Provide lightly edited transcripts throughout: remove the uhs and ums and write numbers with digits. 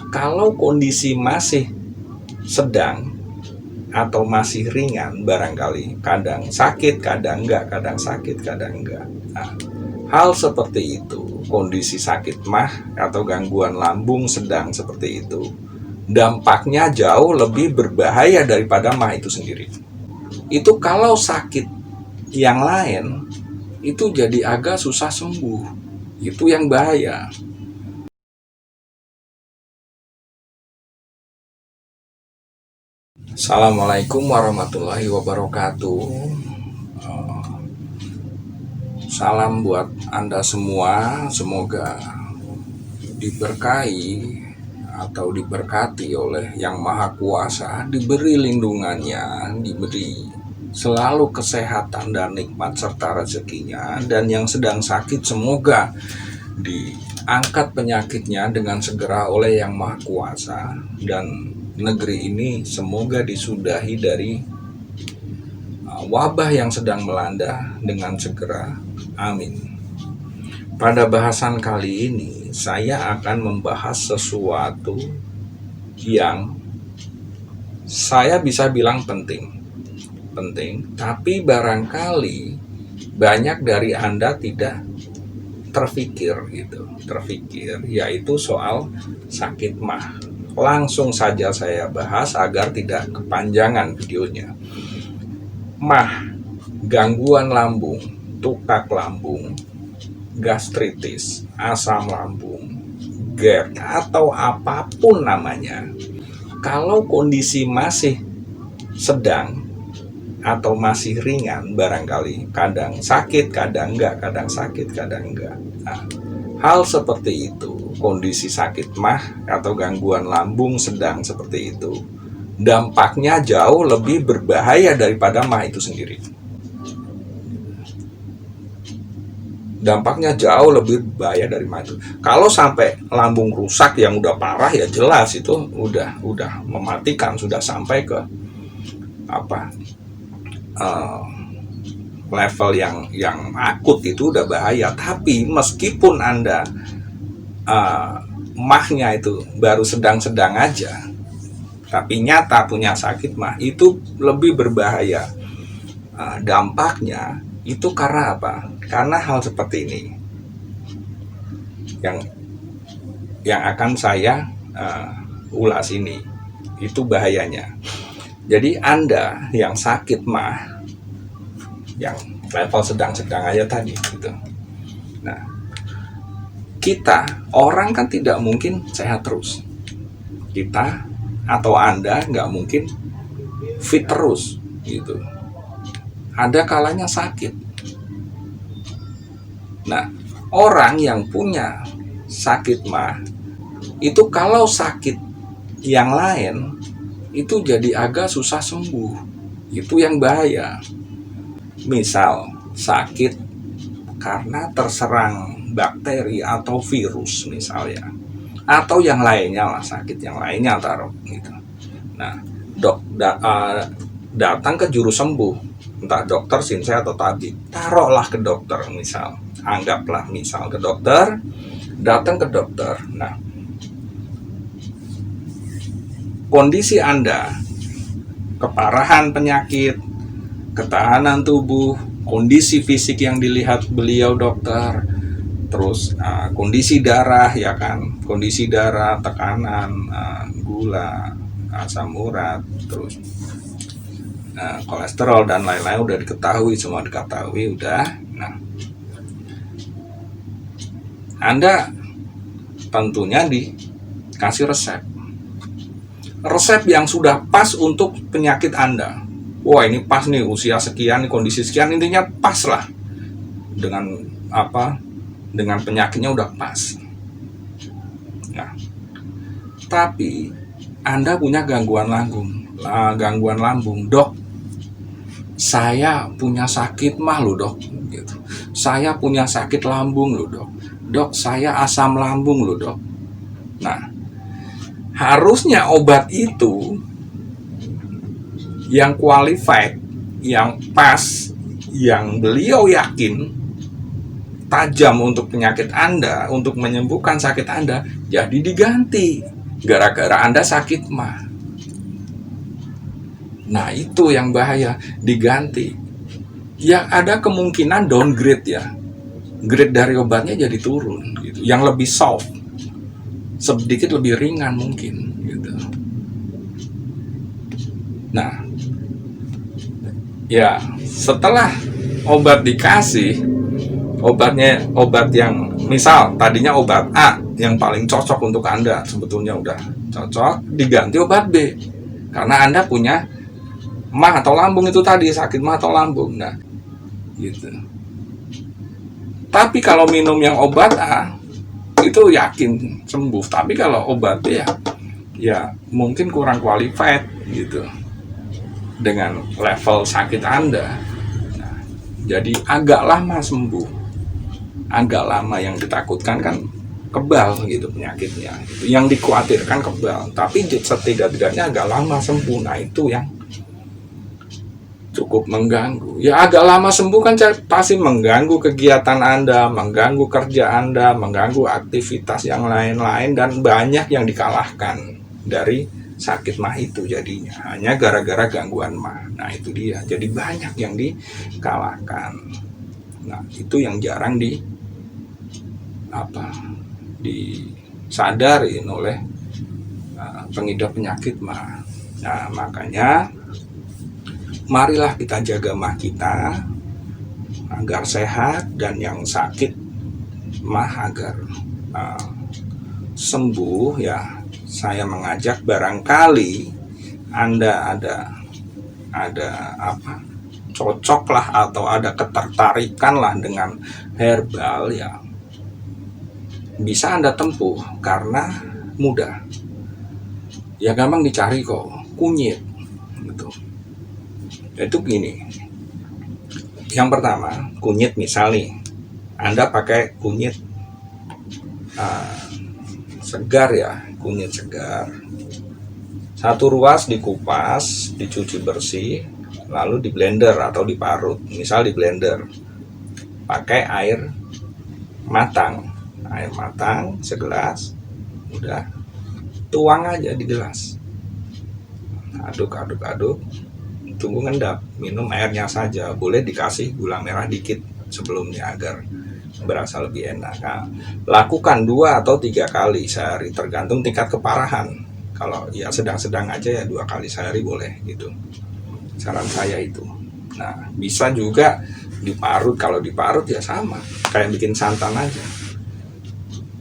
Kalau kondisi masih sedang atau masih ringan, barangkali kadang sakit, kadang enggak, kadang sakit, kadang enggak. Nah, hal seperti itu, kondisi sakit mah atau gangguan lambung sedang seperti itu, dampaknya jauh lebih berbahaya daripada mah itu sendiri. Itu kalau sakit yang lain, itu jadi agak susah sembuh. Itu yang bahaya. Assalamualaikum warahmatullahi wabarakatuh. Salam buat Anda semua. Semoga diberkahi atau diberkati oleh Yang Maha Kuasa, diberi lindungannya, diberi selalu kesehatan dan nikmat serta rezekinya. Dan yang sedang sakit semoga diangkat penyakitnya dengan segera oleh Yang Maha Kuasa, dan negeri ini semoga disudahi dari wabah yang sedang melanda dengan segera. Amin. Pada bahasan kali ini saya akan membahas sesuatu yang saya bisa bilang penting, tapi barangkali banyak dari Anda tidak terfikir, yaitu soal sakit mah. Langsung saja saya bahas agar tidak kepanjangan videonya. Mah, gangguan lambung, tukak lambung, gastritis, asam lambung, GERD, atau apapun namanya. Kalau kondisi masih sedang atau masih ringan, barangkali kadang sakit, kadang enggak, kadang sakit, kadang enggak. Nah, hal seperti itu, kondisi sakit mah atau gangguan lambung sedang seperti itu, dampaknya jauh lebih berbahaya daripada mah itu sendiri. Dampaknya jauh lebih bahaya dari mah itu. Kalau sampai lambung rusak yang udah parah, ya jelas itu udah mematikan, sudah sampai ke level yang akut, itu udah bahaya. Tapi meskipun Anda mahnya itu baru sedang-sedang aja, tapi nyata punya sakit mah, itu lebih berbahaya. Dampaknya itu karena apa? Karena hal seperti ini yang akan saya ulas ini, itu bahayanya. Jadi Anda yang sakit mah, yang level sedang-sedang aja tadi gitu. Nah, kita orang kan tidak mungkin sehat terus. Kita atau Anda nggak mungkin fit terus gitu. Ada kalanya sakit. Nah, orang yang punya sakit mah itu kalau sakit yang lain itu jadi agak susah sembuh. Itu yang bahaya. Misal sakit karena terserang bakteri atau virus misalnya, atau yang lainnya lah, sakit yang lainnya taruh gitu. Nah, datang ke juru sembuh, entah dokter, sinsai, atau tabib. Taruhlah ke dokter, misal, anggaplah misal ke dokter, datang ke dokter. Nah, kondisi Anda, keparahan penyakit, ketahanan tubuh, kondisi fisik yang dilihat beliau dokter, terus kondisi darah, ya kan, kondisi darah, tekanan, gula, asam urat, terus kolesterol dan lain-lain udah diketahui, semua diketahui udah. Nah, Anda tentunya dikasih resep yang sudah pas untuk penyakit Anda. Wah, ini pas nih, usia sekian, kondisi sekian, intinya pas lah dengan dengan penyakitnya udah pas. Nah, tapi Anda punya gangguan lambung, dok, saya punya sakit mah loh dok, gitu. Saya punya sakit lambung loh dok, saya asam lambung loh dok. Nah, harusnya obat itu yang qualified, yang pas, yang beliau yakin tajam untuk penyakit Anda, untuk menyembuhkan sakit Anda, jadi diganti. gara-gara Anda sakit mah. Nah, itu yang bahaya, diganti. Ya ada kemungkinan downgrade ya. Grade dari obatnya jadi turun gitu. Yang lebih soft. Sedikit lebih ringan mungkin gitu. Nah, ya setelah obat dikasih, obat yang misal tadinya obat A yang paling cocok untuk Anda, sebetulnya udah cocok, diganti obat B karena Anda punya mah atau lambung itu tadi, sakit mah atau lambung. Nah, gitu. Tapi kalau minum yang obat A itu yakin sembuh, tapi kalau obat B ya mungkin kurang qualified gitu dengan level sakit Anda. Nah, jadi agak lama sembuh, agak lama. Yang ditakutkan kan kebal gitu penyakitnya, yang dikhawatirkan kebal, tapi setidak-tidaknya agak lama sembuh. Nah, itu yang cukup mengganggu. Ya agak lama sembuh kan pasti mengganggu kegiatan Anda, mengganggu kerja Anda, mengganggu aktivitas yang lain-lain, dan banyak yang dikalahkan dari sakit mah itu jadinya hanya gara-gara gangguan mah. Nah, itu dia. Jadi banyak yang dikalahkan. Nah, itu yang jarang disadarin oleh pengidap penyakit mah. Nah, makanya marilah kita jaga mah kita agar sehat, dan yang sakit mah agar sembuh ya. Saya mengajak, barangkali Anda ada cocok lah atau ada ketertarikan lah dengan herbal ya, bisa Anda tempuh karena mudah ya, gampang dicari kok. Kunyit gitu. Itu gini, yang pertama kunyit, misal nih Anda pakai kunyit segar ya, kunyit segar, satu ruas dikupas, dicuci bersih, lalu di blender atau diparut. Misal di blender pakai air matang segelas, udah tuang aja di gelas, aduk, tunggu ngendap, minum airnya saja. Boleh dikasih gula merah dikit sebelumnya agar berasa lebih enak. Nah, lakukan 2 atau 3 kali sehari, tergantung tingkat keparahan. Kalau ya sedang-sedang aja ya 2 kali sehari boleh gitu, saran saya itu. Nah, bisa juga diparut. Kalau diparut ya sama kayak bikin santan aja.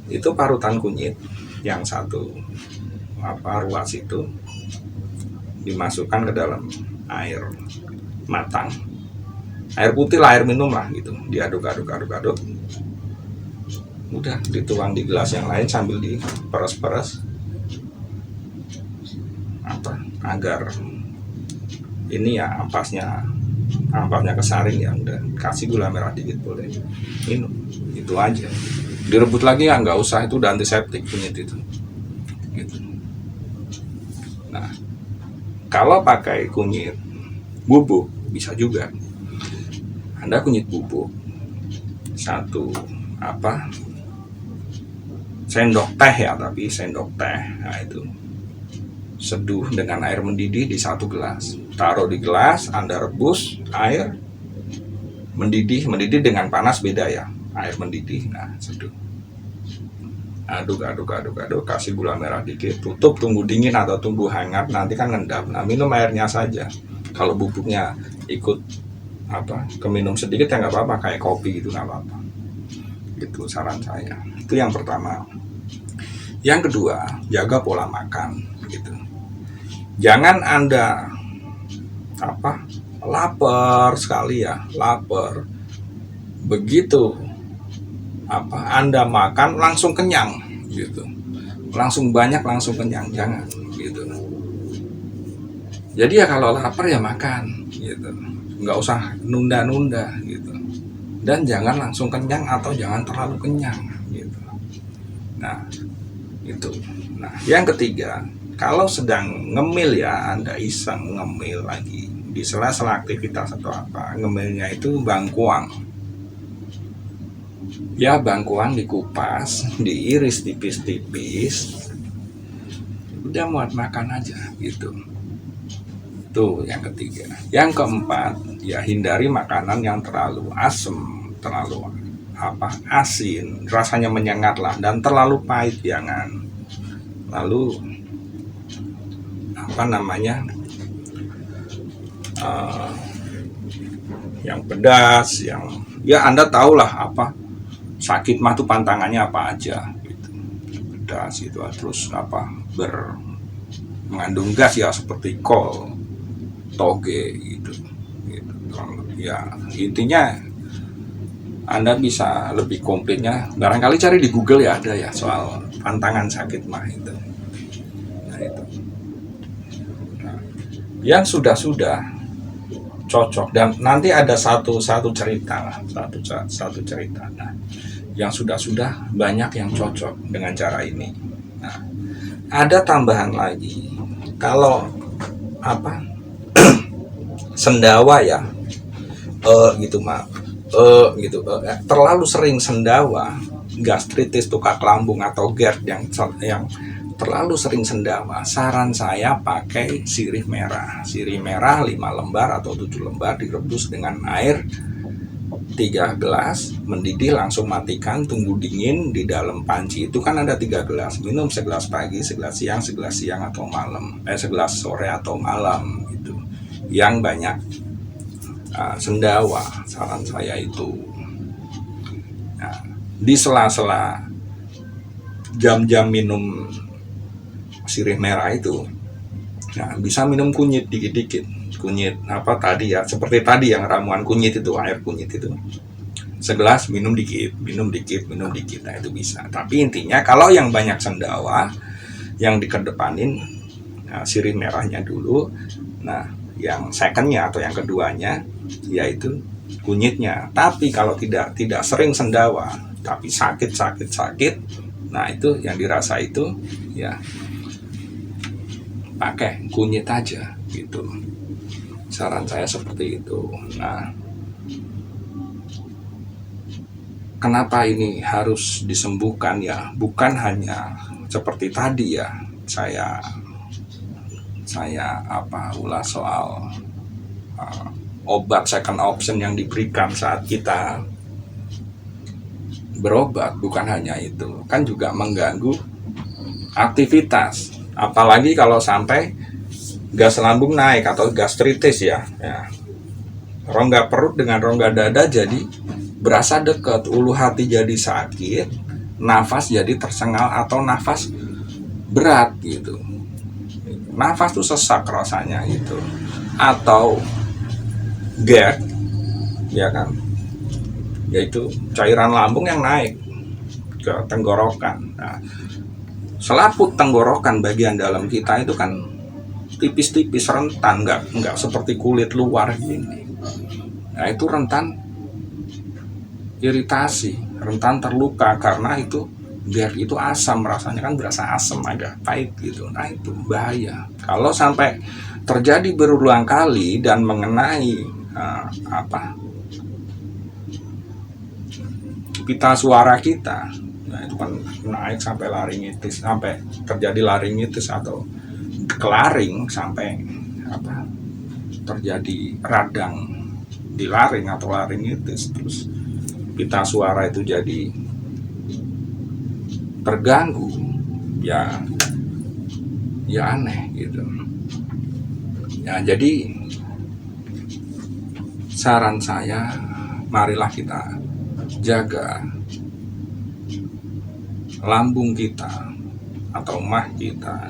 Itu parutan kunyit yang satu ruas itu dimasukkan ke dalam air matang, air putih lah, air minum lah gitu, diaduk, udah dituang di gelas yang lain sambil diperes-peres agar ini ya ampasnya kesaring ya. Udah kasih gula merah dikit, boleh minum, itu aja. Direbut lagi ya nggak usah, itu udah antiseptik kunyit itu gitu. Nah, kalau pakai kunyit bubuk bisa juga. Anda kunyit bubuk satu sendok teh ya, tapi sendok teh. Nah, itu seduh dengan air mendidih di 1 gelas. Taruh di gelas, Anda rebus air mendidih dengan panas beda ya. Air mendidih, nah seduh. Aduk, kasih gula merah dikit, tutup, tunggu dingin atau tunggu hangat, nanti kan ngendap. Nah, minum airnya saja. Kalau bubuknya ikut keminum sedikit ya nggak apa-apa, kayak kopi gitu nggak apa-apa. Itu saran saya. Itu yang pertama. Yang kedua, jaga pola makan gitu. Jangan Anda lapar sekali ya, lapar. Begitu Anda makan langsung kenyang gitu. Langsung banyak, langsung kenyang, jangan gitu. Jadi ya kalau lapar ya makan gitu. Nggak usah nunda-nunda gitu. Dan jangan langsung kenyang atau jangan terlalu kenyang gitu. Nah, itu. Nah, yang ketiga, kalau sedang ngemil ya, Anda iseng ngemil lagi di sela-sela aktivitas atau ngemilnya itu bangkuang. Ya, bangkuang dikupas, diiris tipis-tipis, udah muat makan aja gitu. Tuh yang ketiga. Yang keempat, ya hindari makanan yang terlalu asem, terlalu asin, rasanya menyengat lah, dan terlalu pahit jangan. Lalu yang pedas, yang ya Anda tahulah apa sakit mah tuh pantangannya apa aja gitu. Pedas itu terus mengandung gas ya seperti kol, toge gitu. Ya intinya Anda bisa lebih komplitnya barangkali cari di Google ya, ada ya soal pantangan sakit mah itu. Nah itu. Nah, yang sudah cocok, dan nanti ada satu cerita lah, satu cerita. Nah, yang sudah banyak yang cocok dengan cara ini. Nah, ada tambahan lagi. Kalau sendawa ya, terlalu sering sendawa, gastritis, tukak lambung atau GERD yang terlalu sering sendawa, saran saya pakai sirih merah. Sirih merah 5 lembar atau 7 lembar direbus dengan air 3 gelas, mendidih langsung matikan, tunggu dingin di dalam panci. Itu kan ada 3 gelas, minum segelas pagi, segelas siang atau malam, segelas sore atau malam gitu. Yang banyak sendawa, saran saya itu. Nah, di sela-sela jam-jam minum sirih merah itu, nah bisa minum kunyit dikit-dikit. Kunyit seperti tadi yang ramuan kunyit itu, air kunyit itu. Segelas minum dikit. Nah itu bisa. Tapi intinya kalau yang banyak sendawa, yang dikedepanin sirih merahnya dulu. Nah, yang secondnya atau yang keduanya yaitu kunyitnya. Tapi kalau tidak sering sendawa, tapi sakit, nah itu yang dirasa itu ya pakai kunyit aja gitu. Saran saya seperti itu. Nah, kenapa ini harus disembuhkan ya? Bukan hanya seperti tadi ya, saya ulas soal obat second option yang diberikan saat kita berobat. Bukan hanya itu, kan juga mengganggu aktivitas. Apalagi kalau sampai gas lambung naik atau gastritis ya. Rongga perut dengan rongga dada jadi berasa dekat, ulu hati jadi sakit, nafas jadi tersengal atau nafas berat gitu. Nafas tuh sesak rasanya gitu. Atau GERD ya kan, yaitu cairan lambung yang naik ke tenggorokan. Nah, selaput tenggorokan bagian dalam kita itu kan tipis-tipis, rentan, nggak seperti kulit luar gini. Nah itu rentan iritasi, rentan terluka, karena itu GERD itu asam, rasanya kan berasa asam, agak pahit gitu. Nah itu bahaya kalau sampai terjadi berulang kali dan mengenai pita suara kita. Nah itu kan naik sampai laringitis, sampai terjadi laringitis atau kelaring, sampai terjadi radang di laring atau laringitis, terus pita suara itu jadi terganggu, ya aneh gitu. Ya jadi saran saya, marilah kita jaga lambung kita atau mah kita.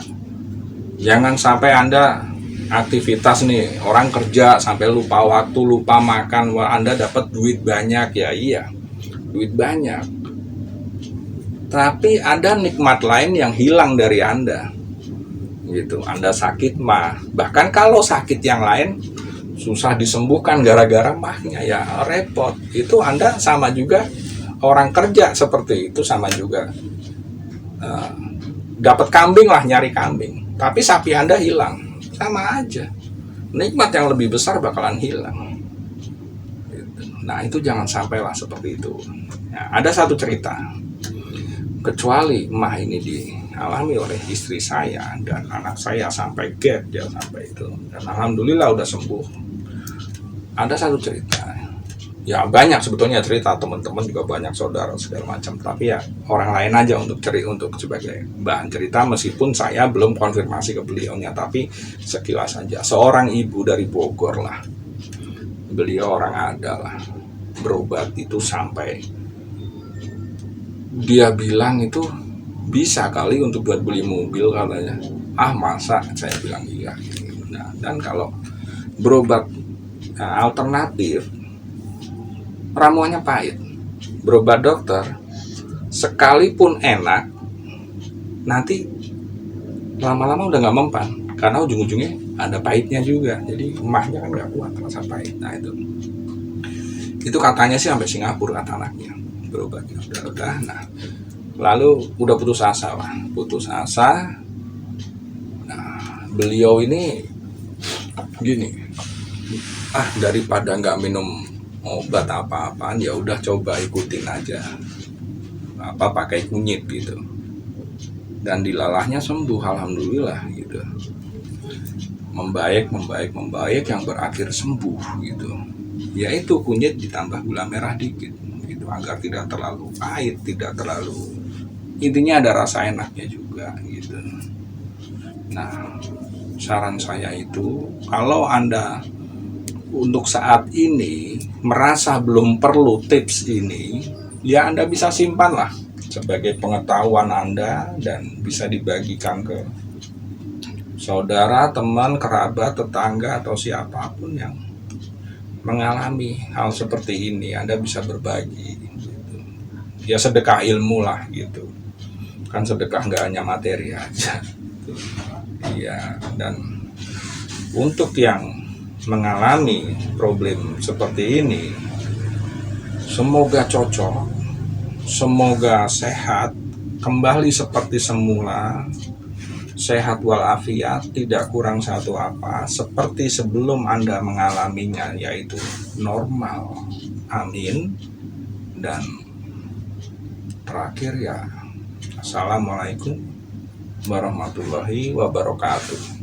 Jangan sampai Anda aktivitas nih, orang kerja sampai lupa waktu, lupa makan. Wah, Anda dapat duit banyak ya, iya, duit banyak, tapi ada nikmat lain yang hilang dari Anda gitu. Anda sakit mah, bahkan kalau sakit yang lain susah disembuhkan gara-gara mahnya, ya repot. Itu Anda sama juga, orang kerja seperti itu sama juga, dapat kambing lah, nyari kambing, tapi sapi Anda hilang, sama aja, nikmat yang lebih besar bakalan hilang gitu. Nah itu jangan sampailah seperti itu. Nah, ada satu cerita kecuali emah ini dialami oleh istri saya dan anak saya sampai gap dia sampai itu, dan alhamdulillah udah sembuh. Ada satu cerita, ya banyak sebetulnya cerita, teman-teman juga banyak, saudara segala macam, tapi ya orang lain aja untuk sebagai bahan cerita, meskipun saya belum konfirmasi ke beliaunya, tapi sekilas saja. Seorang ibu dari Bogor lah, beliau orang ada lah, berobat itu sampai dia bilang itu bisa kali untuk buat beli mobil katanya. Masa, saya bilang iya. Nah, dan kalau berobat alternatif, ramuannya pahit. Berobat dokter sekalipun enak, nanti lama-lama udah nggak mempan, karena ujung-ujungnya ada pahitnya juga. Jadi emahnya kan nggak kuat rasa pahit. Nah itu katanya sih sampai Singapura kata anaknya berobatnya udah. Nah lalu udah putus asa. Nah beliau ini gini, daripada nggak minum obat apa-apaan, ya udah coba ikutin aja pakai kunyit gitu, dan dilalahnya sembuh alhamdulillah gitu, membaik yang berakhir sembuh gitu. Yaitu kunyit ditambah gula merah dikit gitu, agar tidak terlalu pahit, tidak terlalu, intinya ada rasa enaknya juga gitu. Nah saran saya itu, kalau Anda untuk saat ini merasa belum perlu tips ini, ya Anda bisa simpan lah sebagai pengetahuan Anda dan bisa dibagikan ke saudara, teman, kerabat, tetangga, atau siapapun yang mengalami hal seperti ini. Anda bisa berbagi gitu. Ya sedekah ilmu lah gitu, kan sedekah nggak hanya materi aja gitu. Iya, dan untuk yang mengalami problem seperti ini, semoga cocok, semoga sehat, kembali seperti semula, sehat walafiat, tidak kurang satu apa, seperti sebelum Anda mengalaminya, yaitu normal. Amin. Dan terakhir ya, assalamualaikum warahmatullahi wabarakatuh.